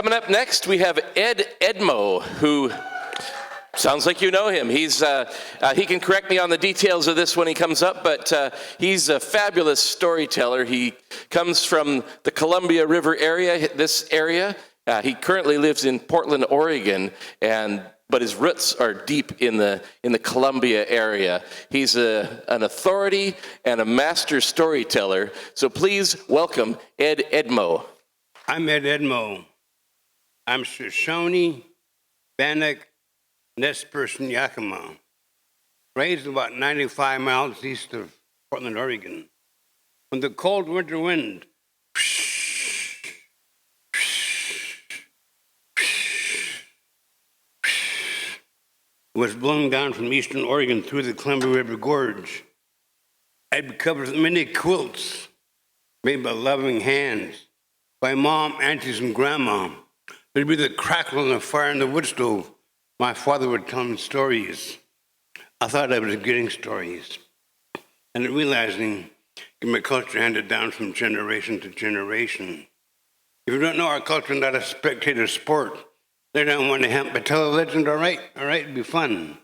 Coming up next, we have Edmo, who sounds like you know him. He can correct me on the details of this when he comes up, but he's a fabulous storyteller. He comes from the Columbia River area, this area. He currently lives in Portland, Oregon, but his roots are deep in the Columbia area. He's an authority and a master storyteller. So please welcome Edmo. I'm Edmo. I'm Shoshone, Bannock, Nez Perce, Yakima. Raised about 95 miles east of Portland, Oregon. When the cold winter wind was blown down from eastern Oregon through the Columbia River Gorge, I'd be covered with many quilts made by loving hands, by mom, aunties, and grandma. There'd be the crackle of the fire in the wood stove. My father would tell me stories. I thought I was getting stories. And realizing my culture handed down from generation to generation. If you don't know our culture, not a spectator sport. They don't want to help but tell a legend, all right, it'd be fun.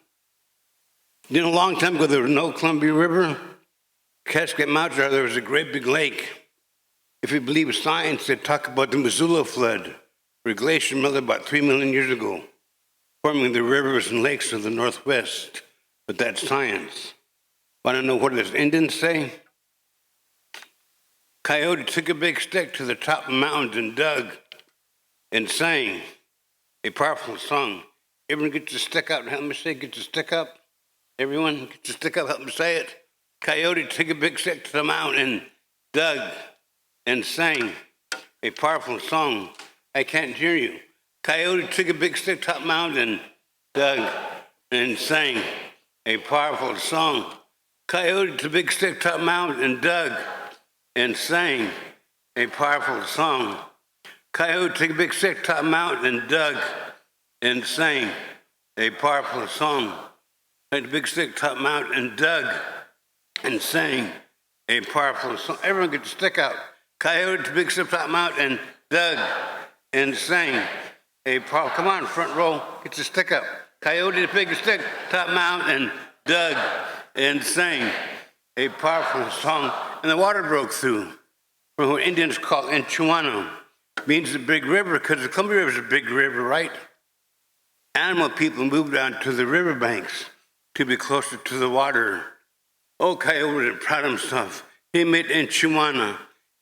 You know, a long time ago, there was no Columbia River. Cascade Mountain, there was a great big lake. If you believe science, they talk about the Missoula flood, where a glacier melted about 3 million years ago, forming the rivers and lakes of the Northwest. But that's science. Want to know what the Indians say? Coyote took a big stick to the top of the mountains and dug and sang a powerful song. Everyone get your stick up. Help me say, get your stick up. Everyone get your stick up. Help me say it. Coyote took a big stick to the mountain and dug and sang a powerful song. I can't hear you. Coyote took a big stick top mountain, dug, and sang a powerful song. Coyote took a big stick top mountain and dug and sang a powerful song. Coyote took a big stick top mountain and dug and sang a powerful song. Took a big stick top mountain and dug and sang a powerful song. Everyone get the stick out. Coyote took a big stick top mountain and dug and sang a powerful. Come on, front row, get your stick up. Coyote took a big stick top mountain and dug and sang a powerful song. And the water broke through from what Indians call Enchuano. Means the big river, because the Columbia River is a big river, right? Animal people moved down to the riverbanks to be closer to the water. Oh, Coyote was proud of himself. He made Enchuana.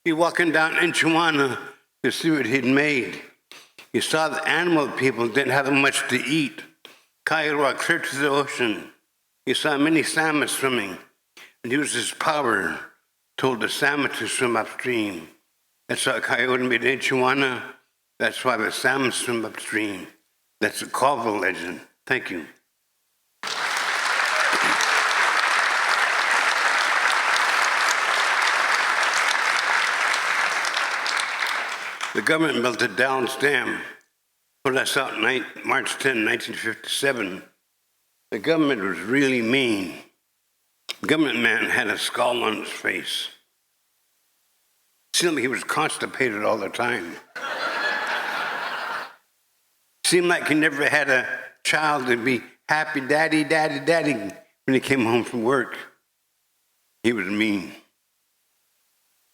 He walking down Enchuana to see what he'd made. He saw the animal people didn't have much to eat. Coyote walked clear to the ocean. He saw many salmon swimming and used his power, told the salmon to swim upstream. That's why Coyote made Enchuana. That's why the salmon swim upstream. That's the Colville legend. Thank you. The government built a Downs Dam. Put us out March 10, 1957. The government was really mean. The government man had a skull on his face. Seemed like he was constipated all the time. Seemed like he never had a child to be happy, daddy, daddy, daddy, when he came home from work. He was mean.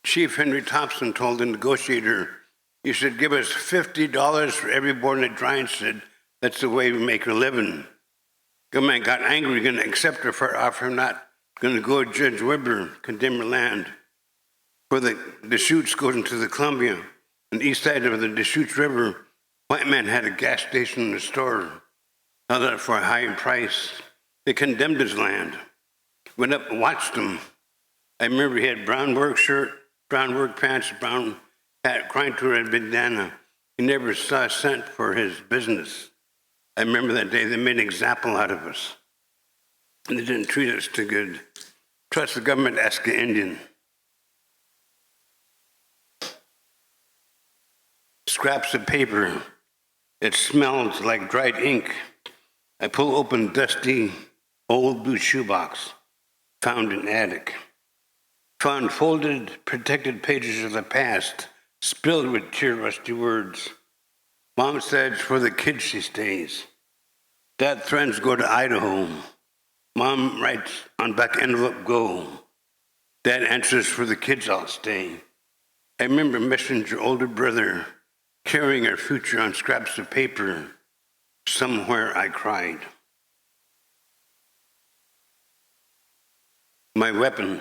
Chief Henry Thompson told the negotiator, "You should give us $50 for every board in the drying shed. That's the way we make a living." Government got angry, going to accept her for offer, not going to go to Judge Weber, condemn her land. Where the Deschutes goes into the Columbia, on the east side of the Deschutes River, white man had a gas station and a store, held it for a high price. They condemned his land. Went up and watched him. I remember he had brown work shirt, brown work pants, brown hat, crying to a bandana. He never saw a cent for his business. I remember that day they made an example out of us. And they didn't treat us too good. Trust the government, ask the Indian. Scraps of paper. It smells like dried ink. I pull open dusty, old blue shoebox, found in attic. Found folded, protected pages of the past, spilled with tear-rusty words. Mom says for the kids she stays. Dad threatens to go to Idaho. Mom writes on back envelope, go. Dad answers for the kids I'll stay. I remember missing your older brother, carrying our future on scraps of paper. Somewhere I cried. My weapon,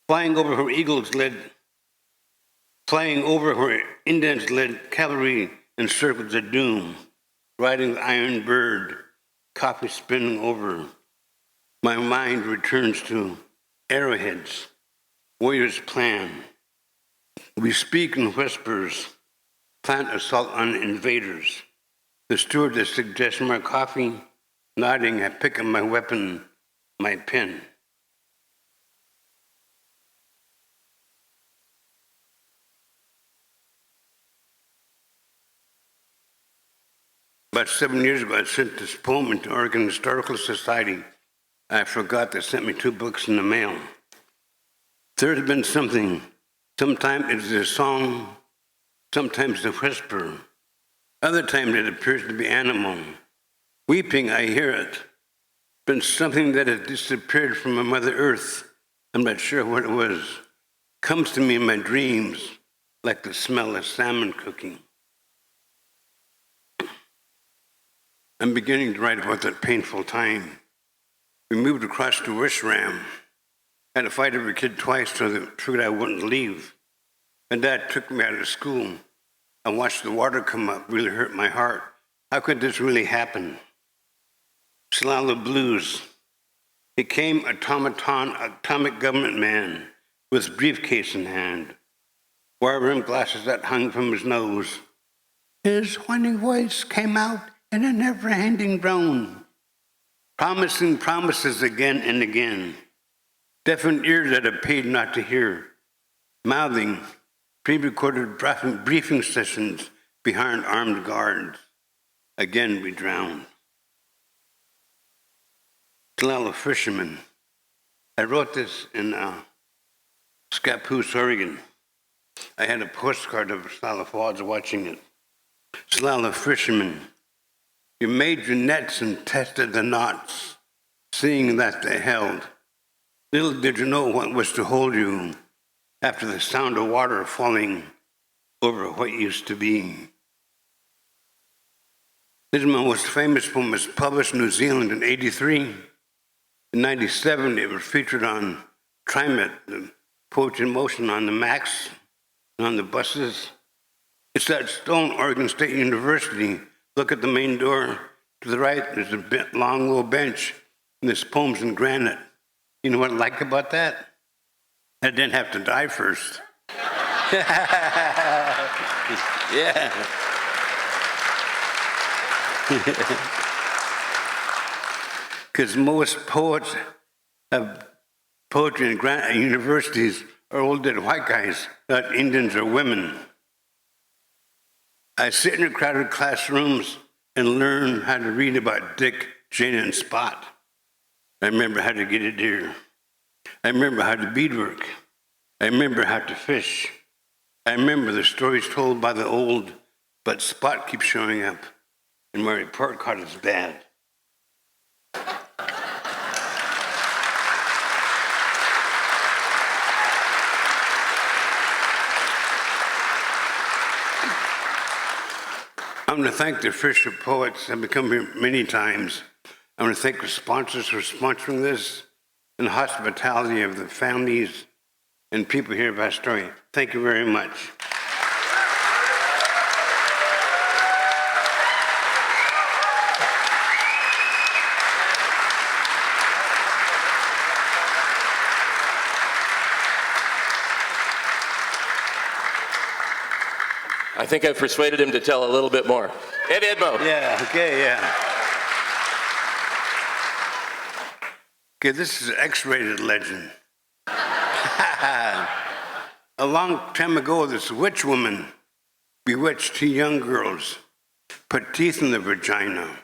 flying over where Indians led cavalry in circles of doom, riding the iron bird, coffee spinning over. My mind returns to arrowheads, warriors' plan. We speak in whispers, plant assault on invaders. The stewardess suggests more coffee, nodding, I pick up my weapon, my pen. About 7 years ago, I sent this poem into Oregon Historical Society. I forgot they sent me 2 books in the mail. There's been something. Sometimes it's a song, sometimes a whisper. Other times it appears to be animal. Weeping, I hear it. Been something that has disappeared from my Mother Earth. I'm not sure what it was. Comes to me in my dreams, like the smell of salmon cooking. I'm beginning to write about that painful time. We moved across to Wishram. Had to fight every kid twice so they figured I wouldn't leave. My dad took me out of school. I watched the water come up, really hurt my heart. How could this really happen? Slala Blues. He came atomic government man, with briefcase in hand, wire-rimmed glasses that hung from his nose. His whining voice came out in a never-ending drone, promising promises again and again, deafened ears that have paid not to hear, mouthing pre-recorded briefing sessions behind armed guards. Again we drowned. Tlala Fisherman. I wrote this in Scappoose, Oregon. I had a postcard of Slala Falls watching it. Slala Fisherman. You made your nets and tested the knots, seeing that they held. Little did you know what was to hold you after the sound of water falling over what used to be. This is my most famous poem. Was published in New Zealand in '83. In '97, it was featured on TriMet, the Poetry in Motion, on the Max, and on the buses. It's that stone, Oregon State University. Look at the main door. To the right, there's a long, low bench, and this poem's in granite. You know what I like about that? I didn't have to die first. Yeah. Because most poets have poetry in granite universities are old dead white guys, not Indians or women. I sit in crowded classrooms and learn how to read about Dick, Jane, and Spot. I remember how to get a deer. I remember how to beadwork. I remember how to fish. I remember the stories told by the old, but Spot keeps showing up, and my report card is bad. I'm going to thank the Fisher Poets. I've come here many times. I'm going to thank the sponsors for sponsoring this and the hospitality of the families and people here of Astoria. Thank you very much. I think I've persuaded him to tell a little bit more. Ed Edmo. Yeah, okay, yeah. Okay, this is an X-rated legend. A long time ago, this witch woman bewitched 2 young girls, put teeth in the vagina.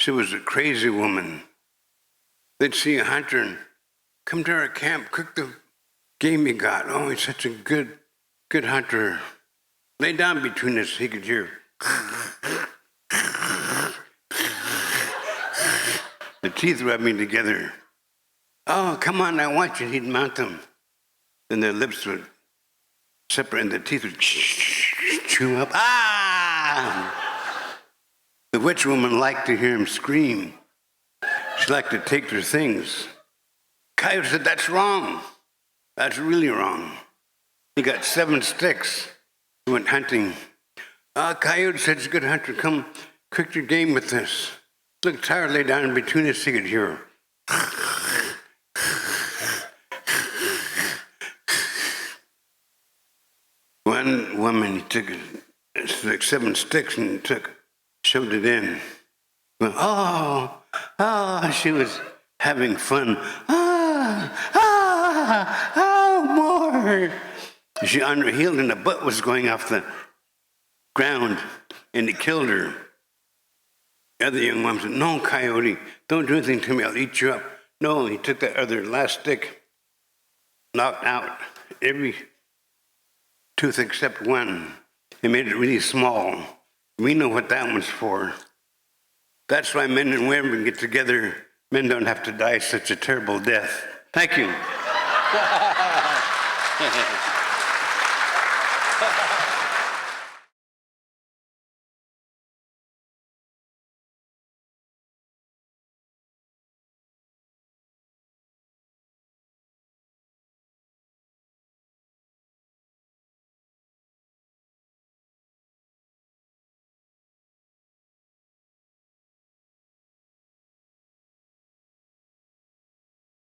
She was a crazy woman. They'd see a hunter and come to our camp, cook the game you got. Oh, he's such a good hunter. Lay down between us, he could hear The teeth rubbing together. Oh, come on, I want you. He'd mount them. Then their lips would separate and the teeth would chew up. Ah! The witch woman liked to hear him scream. She liked to take their things. Coyote said, that's wrong. That's really wrong. He got 7 sticks. He went hunting. Coyote said, it's a good hunter. Come, cook your game with this. Look, tired, lay down in between us, he could hear. One woman took 7 sticks and shoved it in. Went, she was having fun. More. She on her heel and the butt was going off the ground and it killed her. The other young woman said, no, Coyote, don't do anything to me, I'll eat you up. No, he took that other last stick, knocked out every tooth except one. He made it really small. We know what that one's for. That's why men and women get together. Men don't have to die such a terrible death. Thank you.